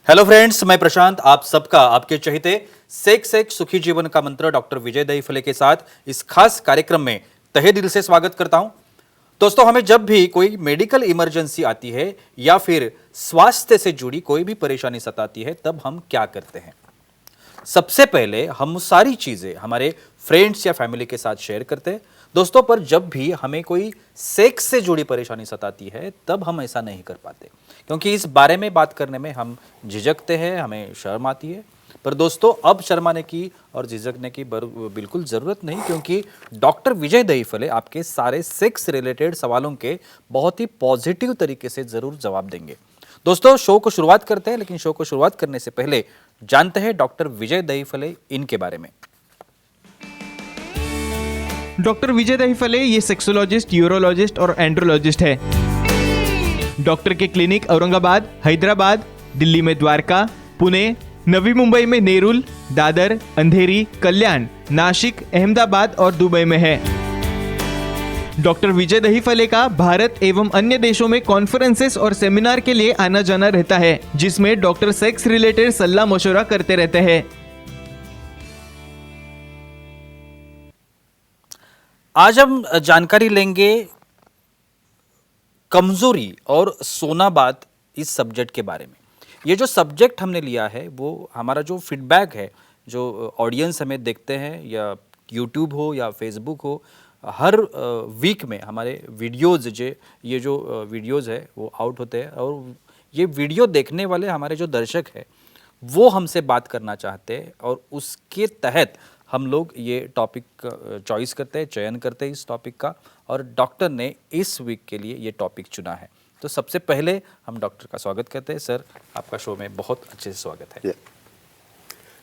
Hello friends, मैं प्रशांत आप सबका आपके चहेते सेक्स एक सुखी जीवन का मंत्र डॉक्टर विजय दहीफले के साथ इस खास कार्यक्रम में तहे दिल से स्वागत करता हूं। दोस्तों, हमें जब भी कोई मेडिकल इमरजेंसी आती है या फिर स्वास्थ्य से जुड़ी कोई भी परेशानी सताती है, तब हम क्या करते हैं? सबसे पहले हम सारी चीजें हमारे फ्रेंड्स या फैमिली के साथ शेयर करते हैं। दोस्तों, पर जब भी हमें कोई सेक्स से जुड़ी परेशानी सताती है, तब हम ऐसा नहीं कर पाते, क्योंकि इस बारे में बात करने में हम झिझकते हैं, हमें शर्म आती है। पर दोस्तों, अब शर्माने की और झिझकने की बिल्कुल ज़रूरत नहीं, क्योंकि डॉक्टर विजय दहीफले आपके सारे सेक्स रिलेटेड सवालों के बहुत ही पॉजिटिव तरीके से ज़रूर जवाब देंगे। दोस्तों, शो को शुरुआत करते हैं, लेकिन शो को शुरुआत करने से पहले जानते हैं डॉक्टर विजय दहीफले इनके बारे में। डॉक्टर विजय दहीफले ये सेक्सोलॉजिस्ट, यूरोलॉजिस्ट और एंड्रोलॉजिस्ट है। डॉक्टर के क्लिनिक औरंगाबाद, हैदराबाद, दिल्ली में द्वारका, पुणे, नवी मुंबई में नेरुल, दादर, अंधेरी, कल्याण, नासिक, अहमदाबाद और दुबई में है। डॉक्टर विजय दहीफले का भारत एवं अन्य देशों में कॉन्फ्रेंसेस और सेमिनार के लिए आना जाना रहता है, जिसमें डॉक्टर सेक्स रिलेटेड सलाह मशवरा करते रहते हैं। आज हम जानकारी लेंगे कमजोरी और सोनाबाद इस सब्जेक्ट के बारे में। ये जो सब्जेक्ट हमने लिया है, वो हमारा जो फीडबैक है, जो ऑडियंस हमें देखते हैं, या यूट्यूब हो या फेसबुक हो, हर वीक में हमारे वीडियोज़ ये जो वीडियोज़ है वो आउट होते हैं, और ये वीडियो देखने वाले हमारे जो दर्शक हैं वो हमसे बात करना चाहते हैं, और उसके तहत हम लोग ये टॉपिक चॉइस करते हैं, चयन करते हैं इस टॉपिक का, और डॉक्टर ने इस वीक के लिए ये टॉपिक चुना है। तो सबसे पहले हम डॉक्टर का स्वागत करते हैं। सर, आपका शो में बहुत अच्छे से स्वागत है।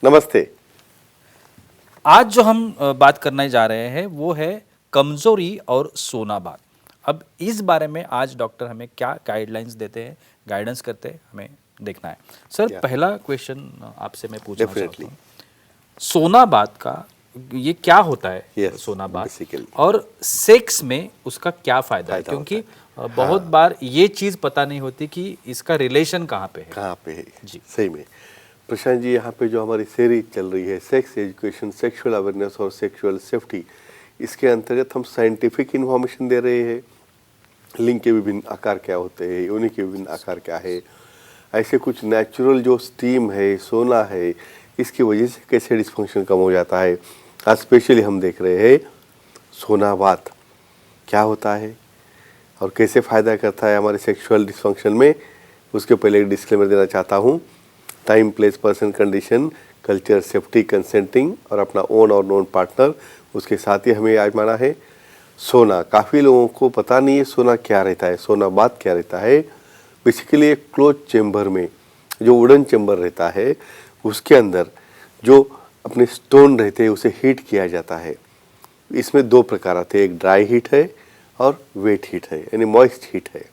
नमस्ते। आज जो हम बात करने जा रहे हैं वो है कमजोरी और सोनाबाद। अब इस बारे में आज डॉक्टर हमें क्या गाइडलाइंस देते हैं, गाइडेंस करते हैं, हमें देखना है। सर, पहला क्वेश्चन आपसे मैं पूछना चाहता हूँ, सोनाबाद का ये क्या होता है? सोनाबाद और सेक्स में उसका क्या फायदा है? क्योंकि बहुत बार ये चीज पता नहीं होती कि इसका रिलेशन कहाँ पे है। जी, सही में प्रशांत जी, यहाँ पे जो हमारी सीरीज चल रही है सेक्स एजुकेशन, सेक्सुअल अवेयरनेस और सेक्सुअल सेफ्टी, इसके अंतर्गत हम साइंटिफिक इन्फॉर्मेशन दे रहे हैं। लिंग के विभिन्न आकार क्या होते हैं, उन्हीं के विभिन्न आकार क्या है, ऐसे कुछ नेचुरल जो स्टीम है, सोना है, इसकी वजह से कैसे डिस्फंक्शन कम हो जाता है। आज स्पेशली हम देख रहे हैं सोनाबाद क्या होता है और कैसे फ़ायदा करता है हमारे सेक्सुअल डिस्फंक्शन में। उसके पहले एक डिस्क्लेमर देना चाहता हूँ। Time, place, person, condition, culture, safety, consenting और अपना ओन और नोन पार्टनर, उसके साथ ही हमें आजमाना है। सोना, काफ़ी लोगों को पता नहीं है सोना क्या रहता है, सोनाबाद क्या रहता है। बेसिकली एक क्लोज चेम्बर में जो वुडन चेम्बर रहता है, उसके अंदर जो अपने स्टोन रहते हैं उसे हीट किया जाता है। इसमें दो प्रकार आते हैं, एक ड्राई हीट है और वेट हीट है, यानी मॉइस्ट हीट है।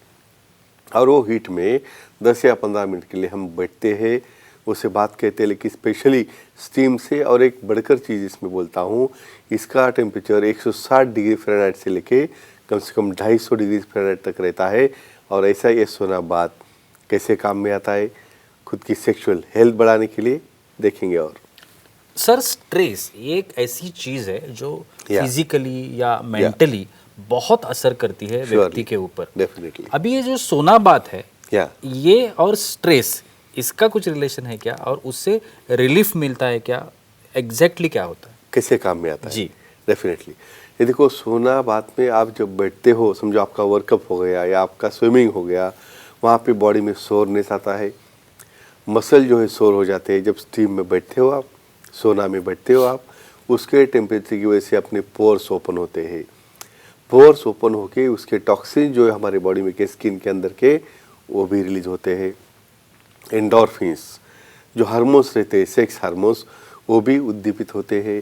और वो हीट में 10 या 15 मिनट के लिए हम बैठते हैं, उसे बात कहते हैं। लेकिन स्पेशली स्टीम से, और एक बढ़कर चीज़ इसमें बोलता हूँ, इसका टेम्परेचर 160 डिग्री फ़ारेनहाइट से लेके कम से कम 250 डिग्री फ़ारेनहाइट तक रहता है। और ऐसा ये सोनाबाद कैसे काम में आता है खुद की सेक्सुअल हेल्थ बढ़ाने के लिए, देखेंगे। और सर, स्ट्रेस एक ऐसी चीज है जो फिजिकली या मेंटली बहुत असर करती है व्यक्ति के ऊपर। डेफिनेटली। अभी ये जो सोनाबाद है, ये और स्ट्रेस, इसका कुछ रिलेशन है क्या, और उससे रिलीफ मिलता है क्या? एग्जैक्टली क्या होता है, कैसे काम में आता है? जी, डेफिनेटली। ये देखो, सोनाबाद में आप जब बैठते हो, समझो आपका वर्कअप हो गया या आपका स्विमिंग हो गया, वहाँ पे बॉडी में सोरनेस आता है, मसल जो है सोर हो जाते हैं। जब स्टीम में बैठते हो आप, सोना में बैठते हो आप, उसके टेम्परेचर की वजह से अपने पोर्स ओपन होते हैं। पोर्स ओपन होके उसके टॉक्सिन जो है हमारे बॉडी में के स्किन के अंदर के, वो भी रिलीज होते हैं। एंडोर्फिन्स जो हार्मोन्स रहते हैं, सेक्स हार्मोन्स, वो भी उद्दीपित होते हैं,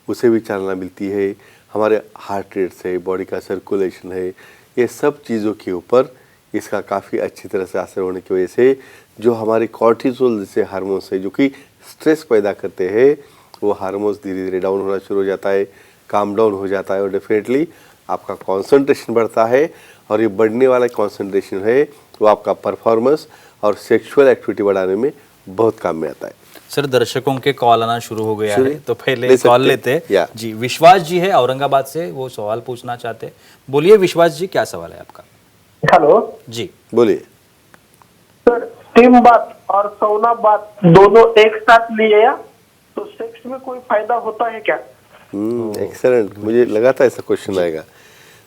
उसे भी चालना मिलती है। हमारे हार्ट रेट से, बॉडी का सर्कुलेशन है, ये सब चीज़ों के ऊपर इसका काफ़ी अच्छी तरह से असर होने की वजह से जो हमारे कॉर्टिसोल जैसे हार्मोन्स है जो कि स्ट्रेस पैदा करते हैं, वो हार्मोन्स धीरे धीरे डाउन होना शुरू हो जाता है, काम डाउन हो जाता है, और डेफिनेटली आपका कंसंट्रेशन बढ़ता है। और ये बढ़ने वाला कंसंट्रेशन है वो आपका परफॉर्मेंस और सेक्सुअल एक्टिविटी बढ़ाने में बहुत काम में आता है। सर दर्शकों के कॉल आना शुरू हो गया शुरू? है, तो पहले ले सकते कॉल हैं? लेते हैं। या। जी, विश्वास जी है औरंगाबाद से, वो सवाल पूछना चाहते हैं। बोलिए विश्वास जी, क्या सवाल है आपका? हेलो जी बोलिए। सर, स्टीम बात और सौना बात दोनों एक साथ लिया तो सेक्स में कोई फायदा होता है क्या? एक्सेलेंट, मुझे लगा था ऐसा क्वेश्चन आएगा।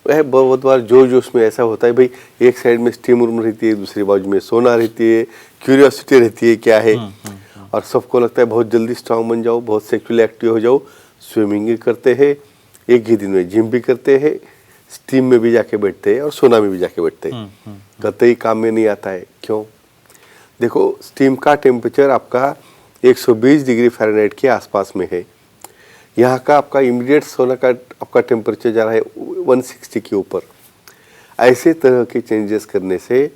वह बहुत बार जोश जोश में ऐसा होता है भाई, एक साइड में स्टीम रूम रहती है, दूसरी बाजू में सोना रहती है, क्यूरियोसिटी रहती है क्या है, और सबको लगता है बहुत जल्दी स्ट्रांग बन जाओ, बहुत सेक्सुअली एक्टिव हो जाओ। स्विमिंग भी करते हैं, एक ही दिन में जिम भी करते हैं, स्टीम में भी जाके बैठते हैं और सोना में भी जाके बैठते हैं। कतई काम में नहीं आता है। क्यों? देखो, स्टीम का टेम्परेचर आपका 120 डिग्री फ़ारेनहाइट के आसपास में है। यहाँ का आपका इमीडिएट सोना का आपका टेम्परेचर जा रहा है 160 के ऊपर। ऐसे तरह के चेंजेस करने से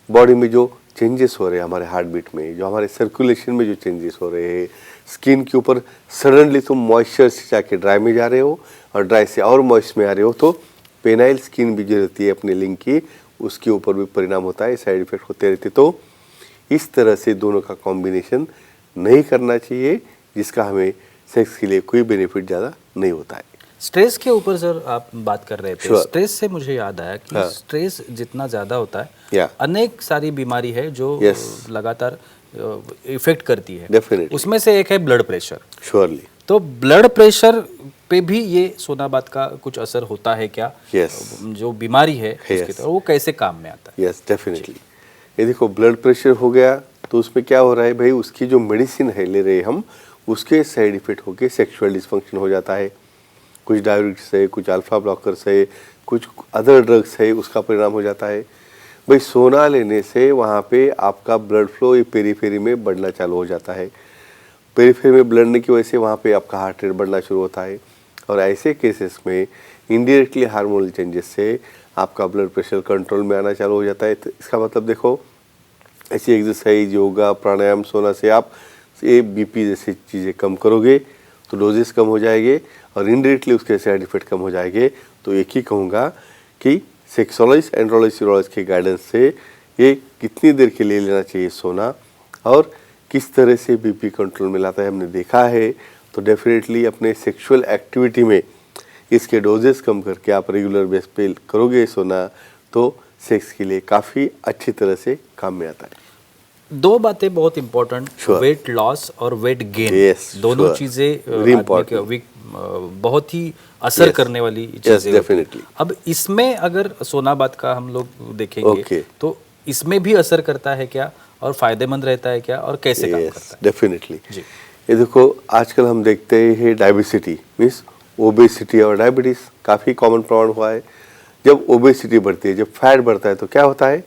बॉडी में जो चेंजेस हो रहे हैं, हमारे हार्ट बीट में, जो हमारे सर्कुलेशन में जो चेंजेस हो रहे हैं, स्किन के ऊपर सडनली तुम मॉइस्चर से जाके ड्राई में जा रहे हो और ड्राई से और मॉइस्ट में आ रहे हो, तो पेनाइल स्किन भी जो रहती है अपने लिंग की, उसके ऊपर भी परिणाम होता है, साइड इफेक्ट होते रहते। तो इस तरह से दोनों का कॉम्बिनेशन नहीं करना चाहिए, जिसका हमें सेक्स के लिए कोई बेनिफिट ज़्यादा नहीं होता है। स्ट्रेस के ऊपर सर आप बात कर रहे थे। Sure. स्ट्रेस से मुझे याद आया कि हाँ। स्ट्रेस जितना ज़्यादा होता है, Yeah. अनेक सारी बीमारी है जो Yes. लगातार इफेक्ट करती है। Definitely. उसमें से एक है ब्लड प्रेशर। श्योरली। तो ब्लड प्रेशर पे भी ये सोना बात का कुछ असर होता है क्या? Yes. जो बीमारी है Yes. उसकी तरफ, वो कैसे काम में आता है? Yes, definitely. ये देखो, ब्लड प्रेशर हो गया तो उसमें क्या हो रहा है भाई, उसकी जो मेडिसिन है ले रहे हम, उसके साइड इफेक्ट होके सेक्सुअल डिसफंक्शन हो जाता है। कुछ डायबिटिक्स है, कुछ अल्फा ब्लॉकर्स है, कुछ अदर ड्रग्स है, उसका परिणाम हो जाता है। भाई सोना लेने से वहाँ पे आपका ब्लड फ्लो ये पेरीफेरी में बढ़ना चालू हो जाता है। पेरीफेरी में बढ़ने की वजह से वहाँ पे आपका हार्ट रेट बढ़ना शुरू होता है, और ऐसे केसेस में इनडायरेक्टली हार्मोनल चेंजेस से आपका ब्लड प्रेशर कंट्रोल में आना चालू हो जाता है। तो इसका मतलब देखो, ऐसी एक्सरसाइज, योगा, प्राणायाम, सोना से आप ये बीपी जैसी चीज़ें कम करोगे तो डोजेस कम हो जाएंगे और इनडायरेक्टली उसके साइड इफेक्ट कम हो जाएंगे। तो एक ही कहूँगा कि सेक्सोलॉजिस्ट, एंड्रोलॉजिस्ट, यूरोलॉजिस्ट के गाइडेंस से ये कितनी देर के लिए लेना चाहिए सोना, और किस तरह से बीपी कंट्रोल में लाता है हमने देखा है। तो डेफिनेटली अपने सेक्सुअल एक्टिविटी में इसके डोजेस कम करके आप रेगुलर बेस पे करोगे सोना, तो सेक्स के लिए काफ़ी अच्छी तरह से काम में आता है। दो बातें बहुत इंपॉर्टेंट, Sure. वेट लॉस और वेट गेन। Yes, दोनों sure. चीजें Very important. बहुत ही असर Yes. करने वाली Yes, चीजें होती हैं। definitely. अब इसमें अगर सोना बात का हम लोग देखेंगे, Okay. तो इसमें भी असर करता है क्या, और फायदेमंद रहता है क्या, और कैसे काम करता है? डेफिनेटली। जी। ये देखो, आजकल हम देखते हैं डायबिसिटी मीन्स ओबेसिटी और डायबिटीज़ काफ़ी कॉमन प्रॉब्लम हुआ है। जब ओबेसिटी बढ़ती है, जब फैट बढ़ता है, तो क्या होता है,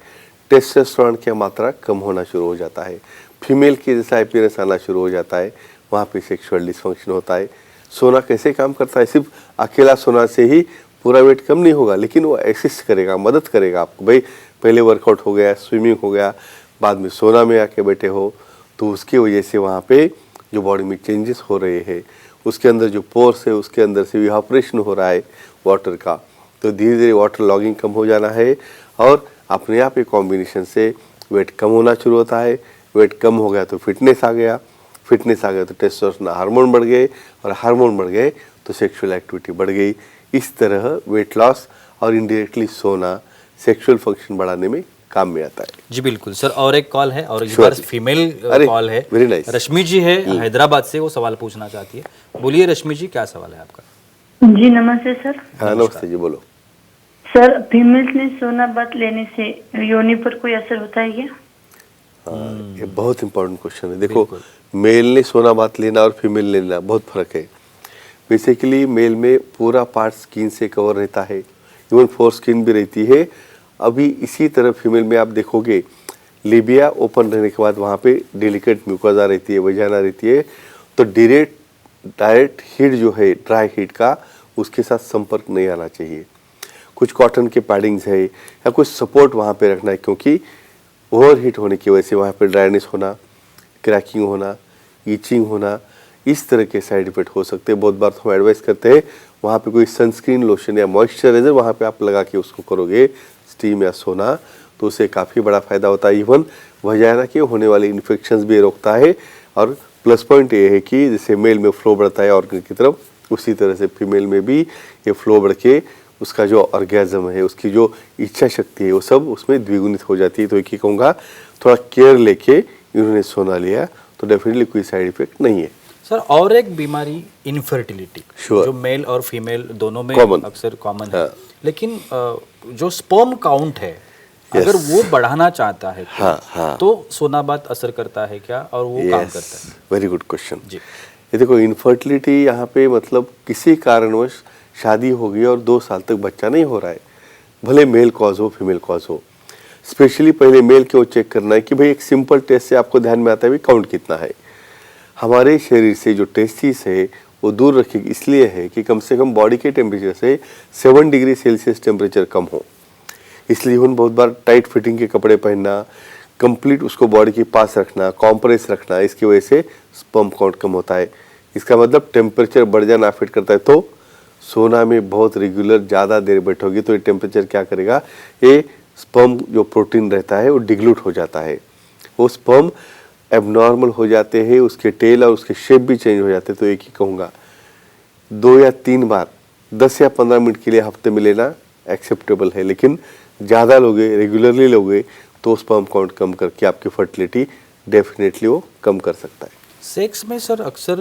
टेस्टोस्टेरोन की मात्रा कम होना शुरू हो जाता है, फीमेल की जैसा अपीयरेंस आना शुरू हो जाता है, वहाँ पे सेक्सुअल डिसफंक्शन होता है। सोना कैसे काम करता है? सिर्फ अकेला सोना से ही पूरा वेट कम नहीं होगा, लेकिन वो असिस्ट करेगा, मदद करेगा आपको। भाई पहले वर्कआउट हो गया, स्विमिंग हो गया, बाद में सोना में आके बैठे हो, तो उसकी वजह से वहाँ पे जो बॉडी में चेंजेस हो रहे हैं, उसके अंदर जो पोर्स है उसके अंदर से इवापोरेशन हो रहा है वाटर का, तो धीरे धीरे वाटर लॉगिंग कम हो जाना है, और अपने आप ये कॉम्बिनेशन से वेट कम होना शुरू होता है। वेट कम हो गया तो फिटनेस आ गया, फिटनेस आ गया तो टेस्टोस्टेरोन हार्मोन बढ़ गए, और हार्मोन बढ़ गए तो सेक्सुअल एक्टिविटी बढ़ गई। इस तरह वेट लॉस और इनडायरेक्टली सोना सेक्सुअल फंक्शन बढ़ाने में काम में आता है। जी बिल्कुल सर। और एक कॉल है, और इस Sure. बार फीमेल अरे, कॉल है। very nice. रश्मि जी है हैदराबाद से, वो सवाल पूछना चाहती है। बोलिए रश्मि जी, क्या सवाल है आपका? जी नमस्ते सर। हाँ नमस्ते जी, बोलो। सर, फीमेल्स ने सोना बात लेने से योनि पर कोई असर होता है क्या? हाँ, ये बहुत इंपॉर्टेंट क्वेश्चन है। देखो, मेल ने सोना बात लेना और फीमेल लेना बहुत फर्क है। बेसिकली मेल में पूरा पार्ट स्किन से कवर रहता है, इवन फोर स्किन भी रहती है। अभी इसी तरह फीमेल में आप देखोगे, लिबिया ओपन रहने के बाद वहाँ पे डेलिकेट म्यूकोजा रहती है, वजाना रहती है, तो डायरेक्ट हीट जो है, ड्राई हीट का, उसके साथ संपर्क नहीं आना चाहिए। कुछ कॉटन के पैडिंग्स है या कुछ सपोर्ट वहाँ पे रखना है, क्योंकि ओवर हीट होने की वजह से वहाँ पे ड्राइनेस होना, क्रैकिंग होना, ईचिंग होना, इस तरह के साइड इफेक्ट हो सकते हैं। बहुत बार तो हम एडवाइस करते हैं वहाँ पे कोई सनस्क्रीन लोशन या मॉइस्चराइजर वहाँ पे आप लगा के उसको करोगे स्टीम या सोना, तो उससे काफ़ी बड़ा फ़ायदा होता है। इवन वजाइना के होने वाले इन्फेक्शंस भी रोकता है। और प्लस पॉइंट ये है कि जैसे मेल में फ्लो बढ़ता है ऑर्गन की तरफ, उसी तरह से फीमेल में भी ये फ्लो बढ़ के उसका जो ऑर्गेज़म है, उसकी जो इच्छा शक्ति है, वो सब उसमें द्विगुणित हो जाती है। तो एक ही कहूँगा, थोड़ा केयर लेके इन्होंने सोना लिया तो डेफिनेटली कोई साइड इफेक्ट नहीं है। सर और एक बीमारी इनफर्टिलिटी, Sure. जो मेल और फीमेल दोनों में Common. अक्सर कॉमन है, हाँ. लेकिन जो स्पर्म काउंट है, अगर वो बढ़ाना चाहता है कोई, हाँ. तो सोना बात असर करता है क्या और वो काम करता है? Very good question. जी। ये देखो, इनफर्टिलिटी यहाँ पे मतलब किसी कारणवश शादी हो गई और 2 साल तक बच्चा नहीं हो रहा है, भले मेल कॉज हो फीमेल कॉज हो। स्पेशली पहले मेल क्यों चेक करना है कि भाई एक सिंपल टेस्ट से आपको ध्यान में आता है भाई काउंट कितना है। हमारे शरीर से जो टेस्टिस है वो दूर रखी इसलिए है कि कम से कम बॉडी के टेम्परेचर से 7 डिग्री सेल्सियस टेम्परेचर कम हो। इसलिए उन बहुत बार टाइट फिटिंग के कपड़े पहनना, कंप्लीट उसको बॉडी के पास रखना, कॉम्प्रेस रखना, इसकी वजह से स्पर्म काउंट कम होता है। इसका मतलब टेम्परेचर बढ़ जाना अफेक्ट करता है। तो सोना में बहुत रेगुलर ज़्यादा देर बैठोगी तो ये टेम्परेचर क्या करेगा, ये स्पर्म जो प्रोटीन रहता है वो डिग्लूट हो जाता है, वो स्पर्म एबनॉर्मल हो जाते हैं, उसके टेल और उसके शेप भी चेंज हो जाते हैं। तो एक ही कहूँगा, 2 या 3 बार 10 या 15 मिनट के लिए हफ्ते में लेना एक्सेप्टेबल है, लेकिन ज़्यादा लोगे, रेगुलरली लोगे तो स्पर्म काउंट कम करके आपकी फर्टिलिटी डेफिनेटली वो कम कर सकता है। सेक्स में सर अक्सर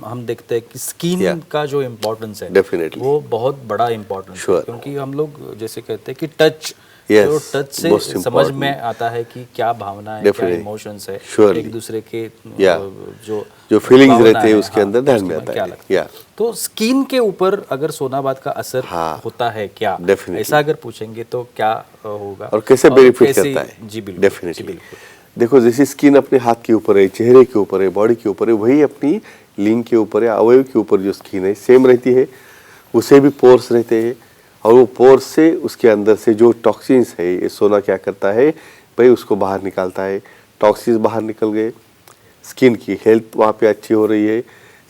हम देखते हैं कि स्किन Yeah. का जो इम्पोर्टेंस है Definitely. वो बहुत बड़ा इम्पोर्टेंस है, Sure. क्योंकि हम लोग जैसे कहते हैं कि टच, Yes, तो टच से most समझ important. में आता है कि क्या भावना है, क्या Definitely. इमोशंस है, Surely. एक दूसरे के Yeah. जो feelings भावना रहते हैं है, उसके अंदर ध्यान उसके में बाद आता क्या है। लगता है। Yeah. तो स्किन के ऊपर अगर सोनाबाद का असर हाँ. होता है क्या, Definitely. ऐसा अगर पूछेंगे तो क्या होगा और कैसे बेनिफिट कैसे- करता है? जी बिल्कुल, डेफिनेटली। जी बिल्कुल। देखो, जैसे स्किन अपने हाथ के ऊपर है, चेहरे के ऊपर है, बॉडी के ऊपर है, वही अपनी लिंग के ऊपर है, अवयव के ऊपर जो स्किन है सेम रहती है। उसे भी पोर्स रहते हैं और वो पोर्स से उसके अंदर से जो टॉक्सिन्स है, ये सोना क्या करता है भाई, उसको बाहर निकालता है। टॉक्सिन्स बाहर निकल गए, स्किन की हेल्थ वहाँ पे अच्छी हो रही है,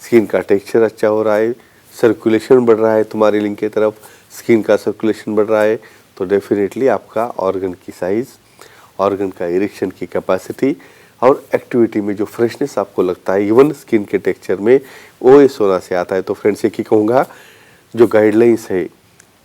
स्किन का टेक्सचर अच्छा हो रहा है, सर्कुलेशन बढ़ रहा है तुम्हारी लिंग की तरफ, स्किन का सर्कुलेशन बढ़ रहा है, तो डेफिनेटली आपका ऑर्गन की साइज़, ऑर्गन का इरेक्शन की कैपेसिटी और एक्टिविटी में जो फ्रेशनेस आपको लगता है, इवन स्किन के टेक्सचर में, वो ये सोना से आता है। तो फ्रेंड्स, एक ही कहूँगा, जो गाइडलाइंस है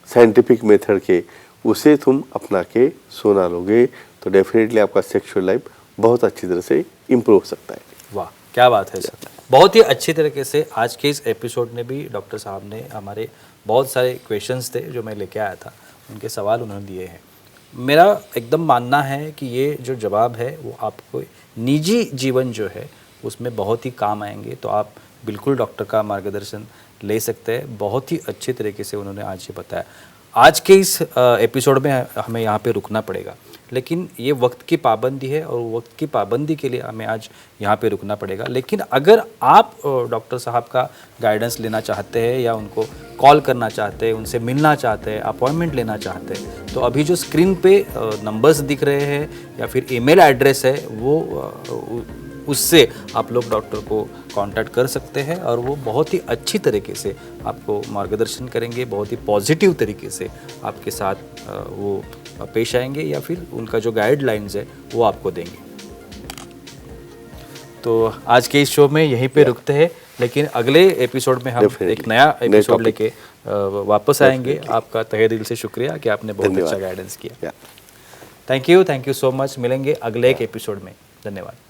साइंटिफिक मेथड के, उसे तुम अपना के सोना लोगे तो डेफिनेटली आपका सेक्सुअल लाइफ बहुत अच्छी तरह से इम्प्रूव हो सकता है। वाह, क्या बात है सर। बहुत ही अच्छी तरीके से आज के इस एपिसोड में भी डॉक्टर साहब ने हमारे बहुत सारे क्वेश्चंस थे जो मैं लेके आया था, उनके सवाल उन्होंने दिए हैं। मेरा एकदम मानना है कि ये जो जवाब है वो आपको निजी जीवन जो है उसमें बहुत ही काम आएंगे, तो आप बिल्कुल डॉक्टर का मार्गदर्शन ले सकते हैं। बहुत ही अच्छे तरीके से उन्होंने आज ये बताया। आज के इस एपिसोड में हमें यहाँ पे रुकना पड़ेगा, लेकिन ये वक्त की पाबंदी है और वक्त की पाबंदी के लिए हमें आज यहाँ पे रुकना पड़ेगा। लेकिन अगर आप डॉक्टर साहब का गाइडेंस लेना चाहते हैं या उनको कॉल करना चाहते हैं, उनसे मिलना चाहते हैं, अपॉइंटमेंट लेना चाहते हैं, तो अभी जो स्क्रीन पे नंबर्स दिख रहे हैं या फिर ईमेल एड्रेस है, वो उससे आप लोग डॉक्टर को कांटेक्ट कर सकते हैं और वो बहुत ही अच्छी तरीके से आपको मार्गदर्शन करेंगे, बहुत ही पॉजिटिव तरीके से आपके साथ वो पेश आएंगे या फिर उनका जो गाइडलाइंस है वो आपको देंगे। तो आज के इस शो में यहीं पे रुकते हैं, लेकिन अगले एपिसोड में हम एक नया एपिसोड लेके वापस आएंगे। आपका तहे दिल से शुक्रिया कि आपने बहुत अच्छा गाइडेंस किया। Thank you so much. मिलेंगे अगले एक एपिसोड में। धन्यवाद।